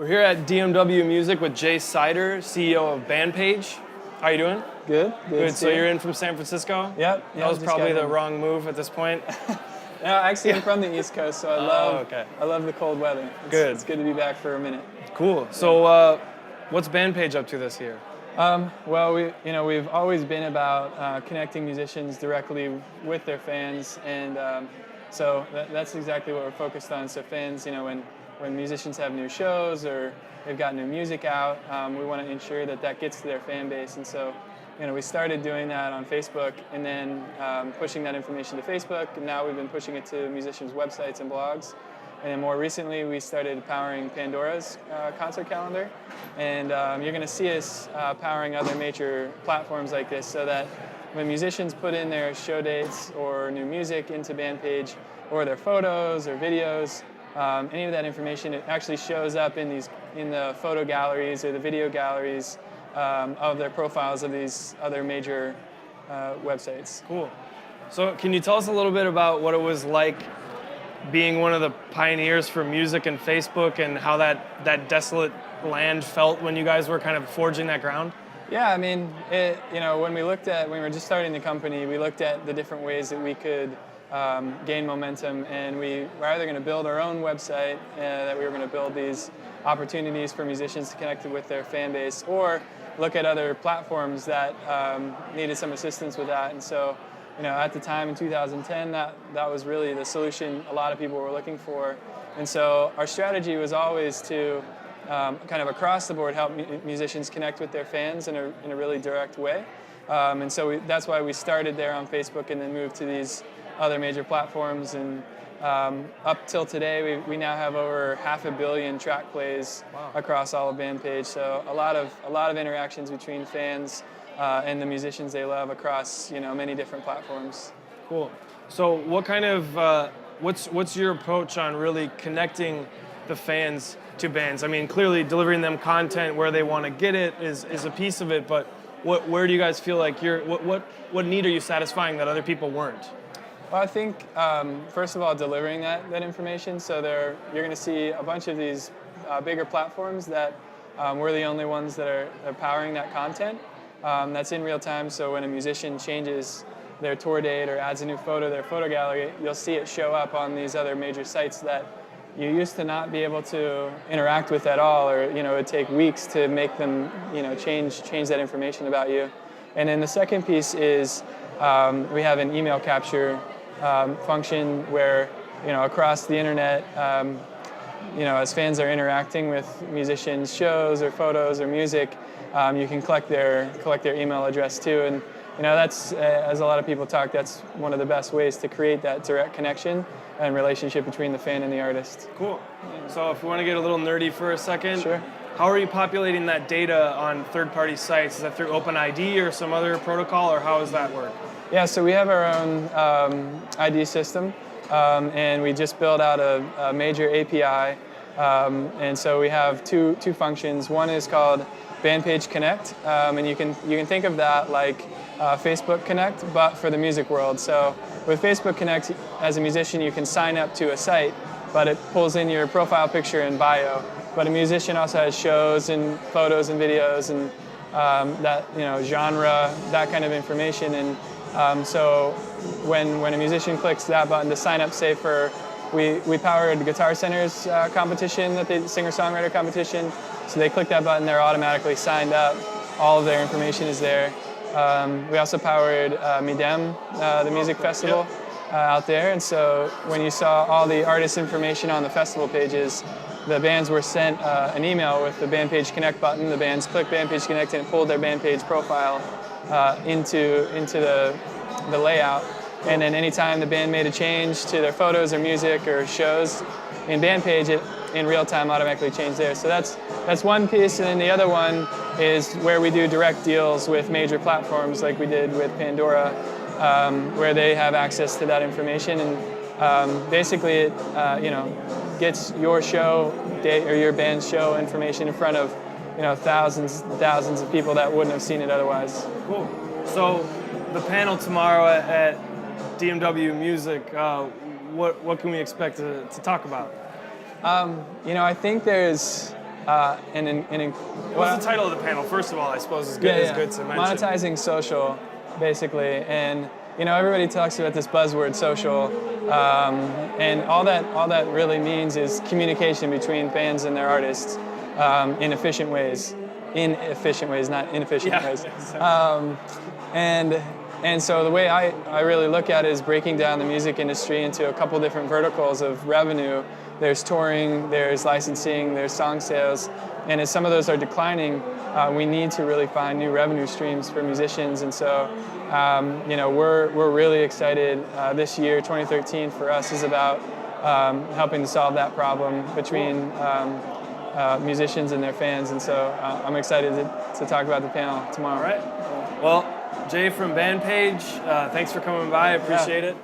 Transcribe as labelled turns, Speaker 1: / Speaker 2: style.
Speaker 1: We're here at DMW Music with Jay Sider, CEO of BandPage. How are you doing?
Speaker 2: Good.
Speaker 1: Good. So you're in from San Francisco?
Speaker 2: Yep.
Speaker 1: That was probably the wrong move at this point.
Speaker 2: No, actually I'm from the East Coast, so I love the cold weather. It's good to be back for a minute.
Speaker 1: Cool. So what's BandPage up to this year?
Speaker 2: Well, we've always been about connecting musicians directly with their fans, and so that's exactly what we're focused on. So fans, when musicians have new shows or they've got new music out, we want to ensure that gets to their fan base. And so, we started doing that on Facebook, and then pushing that information to Facebook. And now we've been pushing it to musicians' websites and blogs. And then more recently, we started powering Pandora's concert calendar. And you're going to see us powering other major platforms like this, so that when musicians put in their show dates or new music into BandPage, or their photos or videos, any of that information, it actually shows up in the photo galleries or the video galleries of their profiles of these other major websites.
Speaker 1: Cool. So can you tell us a little bit about what it was like being one of the pioneers for music and Facebook, and how that desolate land felt when you guys were kind of forging that ground?
Speaker 2: Yeah, I mean, when we were just starting the company, we looked at the different ways that we could gain momentum, and we were either going to build our own website, that we were going to build these opportunities for musicians to connect with their fan base, or look at other platforms that needed some assistance with that. And so, at the time in 2010, that was really the solution a lot of people were looking for. And so our strategy was always to kind of across the board help musicians connect with their fans in a really direct way. And so that's why we started there on Facebook, and then moved to these other major platforms. And up till today, we now have over 500 million track plays across all of BandPage. So a lot of interactions between fans and the musicians they love across many different platforms.
Speaker 1: Cool. So what kind of what's your approach on really connecting the fans to bands? I mean, clearly delivering them content where they want to get it is a piece of it, but where do you guys feel like what need are you satisfying that other people weren't?
Speaker 2: Well, I think first of all, delivering that information. So you're going to see a bunch of these bigger platforms that we're the only ones that are powering that content. That's in real time. So when a musician changes their tour date or adds a new photo to their photo gallery, you'll see it show up on these other major sites that you used to not be able to interact with at all, or it would take weeks to make them change that information about you. And then the second piece is we have an email capture function where across the internet, as fans are interacting with musicians' shows or photos or music, you can collect their email address too. And that's as a lot of people talk, that's one of the best ways to create that direct connection and relationship between the fan and the artist.
Speaker 1: Cool. So if we want to get a little nerdy for a second,
Speaker 2: sure.
Speaker 1: How are you populating that data on third-party sites? Is that through OpenID or some other protocol, or how does that work?
Speaker 2: Yeah, so we have our own ID system, and we just built out a major API, and so we have two functions. One is called BandPage Connect, and you can think of that like Facebook Connect, but for the music world. So with Facebook Connect, as a musician, you can sign up to a site, but it pulls in your profile picture and bio. But a musician also has shows and photos and videos and that genre, that kind of information. And so when a musician clicks that button to sign up, say we powered Guitar Center's competition, singer-songwriter competition. So they click that button, they're automatically signed up. All of their information is there. We also powered Midem, the music festival out there. And so when you saw all the artist information on the festival pages, the bands were sent an email with the BandPage Connect button. The bands clicked BandPage Connect, and it pulled their BandPage profile into the layout. And then anytime the band made a change to their photos or music or shows in BandPage, it in real time automatically changed there. So that's one piece. And then the other one is where we do direct deals with major platforms like we did with Pandora, where they have access to that information. And basically it gets your show date or your band's show information in front of thousands and thousands of people that wouldn't have seen it otherwise.
Speaker 1: Cool. So the panel tomorrow at DMW Music, what can we expect to talk about?
Speaker 2: I think there's
Speaker 1: What's the title of the panel? First of all, I suppose is good. Is good to mention.
Speaker 2: Monetizing social, basically, and everybody talks about this buzzword social, and all that really means is communication between fans and their artists in efficient ways. In efficient ways, not inefficient ways. And so the way I really look at it is breaking down the music industry into a couple different verticals of revenue. There's touring, there's licensing, there's song sales, and as some of those are declining, we need to really find new revenue streams for musicians. And so, we're really excited. This year, 2013, for us is about helping to solve that problem between musicians and their fans. And so, I'm excited to talk about the panel tomorrow.
Speaker 1: All right. Well, Jay from BandPage, thanks for coming by. I appreciate it.